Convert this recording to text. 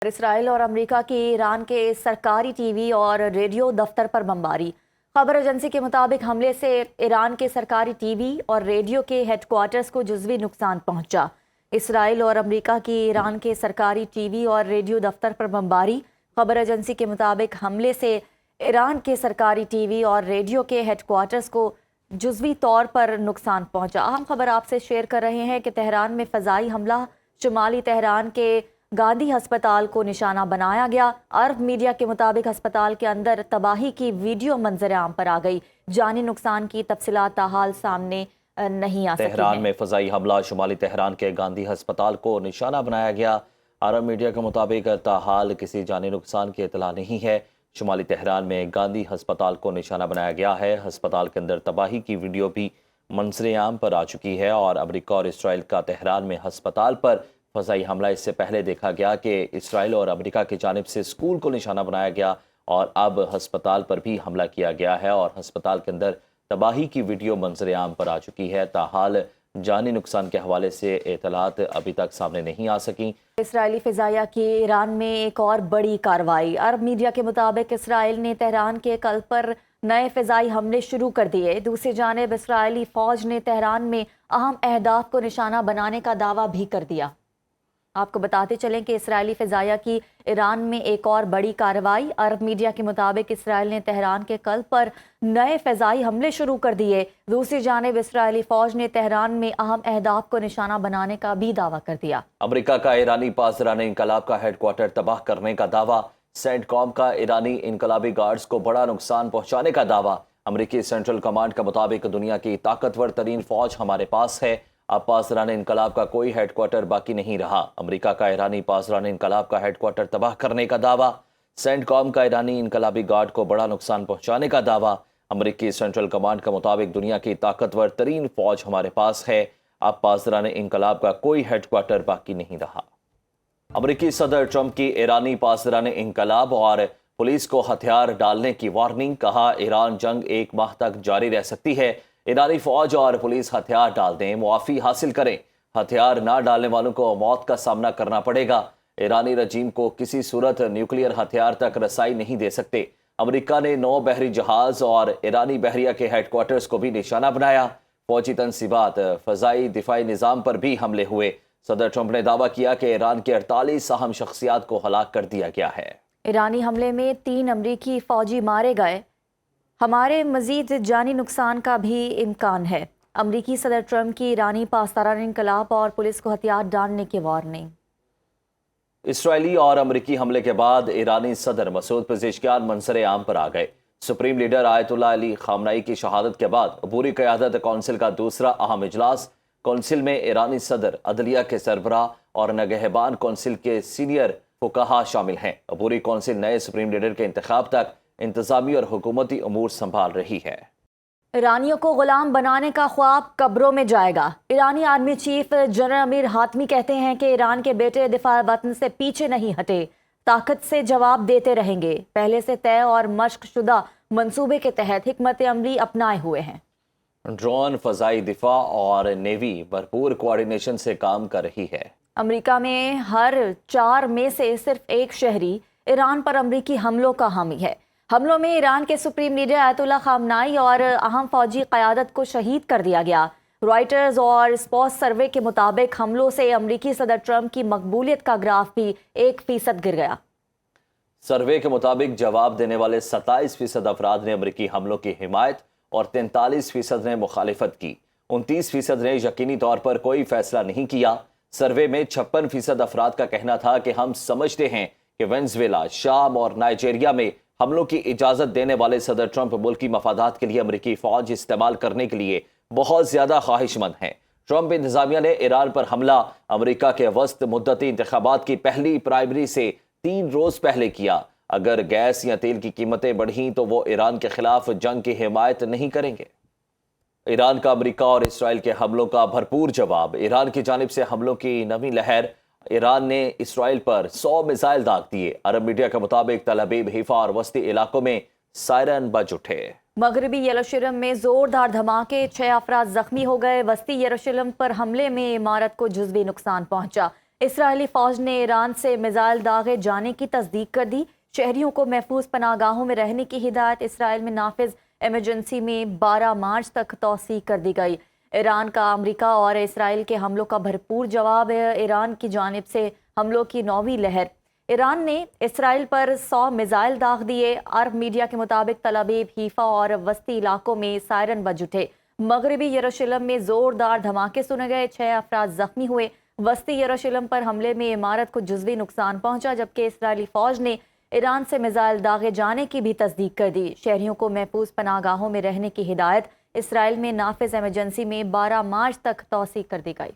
اسرائیل اور امریکہ کی ایران کے سرکاری ٹی وی اور ریڈیو دفتر پر بمباری۔ خبر ایجنسی کے مطابق حملے سے ایران کے سرکاری ٹی وی اور ریڈیو کے ہیڈ کوارٹرز کو جزوی نقصان پہنچا۔ اسرائیل اور امریکہ کی ایران کے سرکاری ٹی وی اور ریڈیو دفتر پر بمباری۔ خبر ایجنسی کے مطابق حملے سے ایران کے سرکاری ٹی وی اور ریڈیو کے ہیڈ کوارٹرز کو جزوی طور پر نقصان پہنچا۔ اہم خبر آپ سے شیئر کر رہے ہیں کہ تہران میں فضائی حملہ، شمالی تہران کے گاندھی ہسپتال کو نشانہ بنایا گیا۔ عرب میڈیا کے مطابق ہسپتال کے اندر تباہی کی ویڈیو منظر عام پر آ گئی۔ جانی نقصان کی تفصیلات تاحال سامنے نہیں آ سکی ہیں۔ تہران میں فضائی حملہ، شمالی تہران کے گاندھی ہسپتال کو نشانہ بنایا گیا۔ عرب میڈیا کے مطابق تاحال کسی جانی نقصان کی اطلاع نہیں ہے۔ شمالی تہران میں گاندھی ہسپتال کو نشانہ بنایا گیا ہے۔ ہسپتال کے اندر تباہی کی ویڈیو بھی منظر عام پر آ چکی ہے اور امریکہ اور اسرائیل کا تہران میں ہسپتال پر فضائی حملہ اس سے پہلے دیکھا گیا کہ اسرائیل اور امریکہ کی جانب سے اسکول کو نشانہ بنایا گیا اور اب ہسپتال پر بھی حملہ کیا گیا ہے اور ہسپتال کے اندر تباہی کی ویڈیو منظر عام پر آ چکی ہے۔ تاحال جانی نقصان کے حوالے سے اطلاعات ابھی تک سامنے نہیں آ سکیں۔ اسرائیلی فضائیہ کی ایران میں ایک اور بڑی کارروائی۔ عرب میڈیا کے مطابق اسرائیل نے تہران کے قلب پر نئے فضائی حملے شروع کر دیے۔ دوسری جانب اسرائیلی فوج نے تہران میں اہم اہداف کو نشانہ بنانے کا دعویٰ بھی کر دیا۔ آپ کو بتاتے چلیں کہ اسرائیلی فضائیہ کی ایران میں ایک اور بڑی کارروائی۔ عرب میڈیا کے مطابق اسرائیل نے تہران کے قلب پر نئے فضائی حملے شروع کر دیے۔ دوسری جانب اسرائیلی فوج نے تہران میں اہم اہداف کو نشانہ بنانے کا بھی دعویٰ کر دیا۔ امریکہ کا ایرانی پاسداران انقلاب کا ہیڈ کوارٹر تباہ کرنے کا دعویٰ۔ سینٹ کام کا ایرانی انقلابی گارڈز کو بڑا نقصان پہنچانے کا دعویٰ۔ امریکی سینٹرل کمانڈ کا مطابق دنیا کی طاقتور ترین فوج ہمارے پاس ہے، اب پاسداران انقلاب کا کوئی ہیڈ کوارٹر باقی نہیں رہا۔ امریکہ کا ایرانی پاسداران انقلاب کا ہیڈ کوارٹر تباہ کرنے کا دعویٰ۔ سینٹ کام کا ایرانی انقلابی گارڈ کو بڑا نقصان پہنچانے کا دعویٰ۔ امریکی سینٹرل کمانڈ کا مطابق دنیا کی طاقتور ترین فوج ہمارے پاس ہے، اب پاسداران انقلاب کا کوئی ہیڈ کوارٹر باقی نہیں رہا۔ امریکی صدر ٹرمپ کی ایرانی پاسداران انقلاب اور پولیس کو ہتھیار ڈالنے کی وارننگ، کہا ایران جنگ ایک ماہ تک جاری رہ سکتی ہے۔ ایرانی فوج اور پولیس ہتھیار ڈال دیں، معافی حاصل کریں، ہتھیار نہ ڈالنے والوں کو موت کا سامنا کرنا پڑے گا۔ ایرانی رجیم کو کسی صورت نیوکلیئر ہتھیار تک رسائی نہیں دے سکتے۔ امریکہ نے 9 بحری جہاز اور ایرانی بحریہ کے ہیڈ کوارٹرز کو بھی نشانہ بنایا۔ فوجی تنصیبات، فضائی دفاعی نظام پر بھی حملے ہوئے۔ صدر ٹرمپ نے دعویٰ کیا کہ ایران کے 48 اہم شخصیات کو ہلاک کر دیا گیا ہے۔ ایرانی حملے میں 3 امریکی فوجی مارے گئے، ہمارے مزید جانی نقصان کا بھی امکان ہے۔ امریکی صدر ٹرمپ کی ایرانی پاسداران انقلاب اور پولیس کو ہتھیار ڈالنے کی وارننگ۔ اسرائیلی اور امریکی حملے کے بعد ایرانی صدر مسعود پزشکیان منظر عام پر آ گئے۔ سپریم لیڈر آیت اللہ علی خامنائی کی شہادت کے بعد عبوری قیادت کونسل کا دوسرا اہم اجلاس۔ کونسل میں ایرانی صدر، عدلیہ کے سربراہ اور نگہبان کونسل کے سینئر فقہا شامل ہیں۔ عبوری کونسل نئے سپریم لیڈر کے انتخاب تک انتظامی اور حکومتی امور سنبھال رہی ہے۔ ایرانیوں کو غلام بنانے کا خواب قبروں میں جائے گا۔ ایرانی آرمی چیف جنرل امیر حاتمی کہتے ہیں کہ ایران کے بیٹے دفاع وطن سے پیچھے نہیں ہٹے، طاقت سے جواب دیتے رہیں گے، پہلے سے طے اور مشق شدہ منصوبے کے تحت حکمت عملی اپنائے ہوئے ہیں۔ ڈرون، فضائی دفاع اور نیوی بھرپور کوارڈینیشن سے کام کر رہی ہے۔ امریکہ میں ہر 4 میں سے صرف 1 شہری ایران پر امریکی حملوں کا حامی ہے۔ حملوں میں ایران کے سپریم لیڈر آیت اللہ خامنائی اور اہم فوجی قیادت کو شہید کر دیا گیا۔ رائٹرز اور اسپوس سروے کے مطابق حملوں سے امریکی صدر ٹرمپ کی مقبولیت کا گراف بھی 1% گر گیا۔ سروے کے مطابق جواب دینے والے 27% افراد نے امریکی حملوں کی حمایت اور 43% نے مخالفت کی۔ 29% نے یقینی طور پر کوئی فیصلہ نہیں کیا۔ سروے میں 56% افراد کا کہنا تھا کہ ہم سمجھتے ہیں کہ وینزویلا، شام اور نائجیریا میں حملوں کی اجازت دینے والے صدر ٹرمپ ملکی مفادات کے لیے امریکی فوج استعمال کرنے کے لیے بہت زیادہ خواہش مند ہیں۔ ٹرمپ انتظامیہ نے ایران پر حملہ امریکہ کے وسط مدتی انتخابات کی پہلی پرائمری سے 3 روز پہلے کیا۔ اگر گیس یا تیل کی قیمتیں بڑھیں تو وہ ایران کے خلاف جنگ کی حمایت نہیں کریں گے۔ ایران کا امریکہ اور اسرائیل کے حملوں کا بھرپور جواب۔ ایران کی جانب سے حملوں کی نئی لہر۔ ایران نے اسرائیل پر 100 میزائل داغ دیے۔ عرب میڈیا کے مطابق تل ابیب، حیفا اور وسطی علاقوں میں سائرن بج اٹھے۔ مغربی یروشلم میں زوردار دھماکے، 6 افراد زخمی ہو گئے۔ وسطی یروشلم پر حملے میں عمارت کو جزوی نقصان پہنچا۔ اسرائیلی فوج نے ایران سے میزائل داغے جانے کی تصدیق کر دی۔ شہریوں کو محفوظ پناہ گاہوں میں رہنے کی ہدایت اسرائیل میں نافذ۔ ایمرجنسی میں 12 مارچ تک توسیع کر دی گئی۔ ایران کا امریکہ اور اسرائیل کے حملوں کا بھرپور جواب ہے۔ ایران کی جانب سے حملوں کی 9ویں لہر۔ ایران نے اسرائیل پر 100 میزائل داغ دیے۔ عرب میڈیا کے مطابق تل ابیب، حیفا اور وسطی علاقوں میں سائرن بج اٹھے۔ مغربی یروشلم میں زوردار دھماکے سنے گئے، 6 افراد زخمی ہوئے۔ وسطی یروشلم پر حملے میں عمارت کو جزوی نقصان پہنچا، جبکہ اسرائیلی فوج نے ایران سے میزائل داغے جانے کی بھی تصدیق کر دی۔ شہریوں کو محفوظ پناہ گاہوں میں رہنے کی ہدایت اسرائیل میں نافذ۔ ایمرجنسی میں 12 مارچ تک توسیع کر دی گئی۔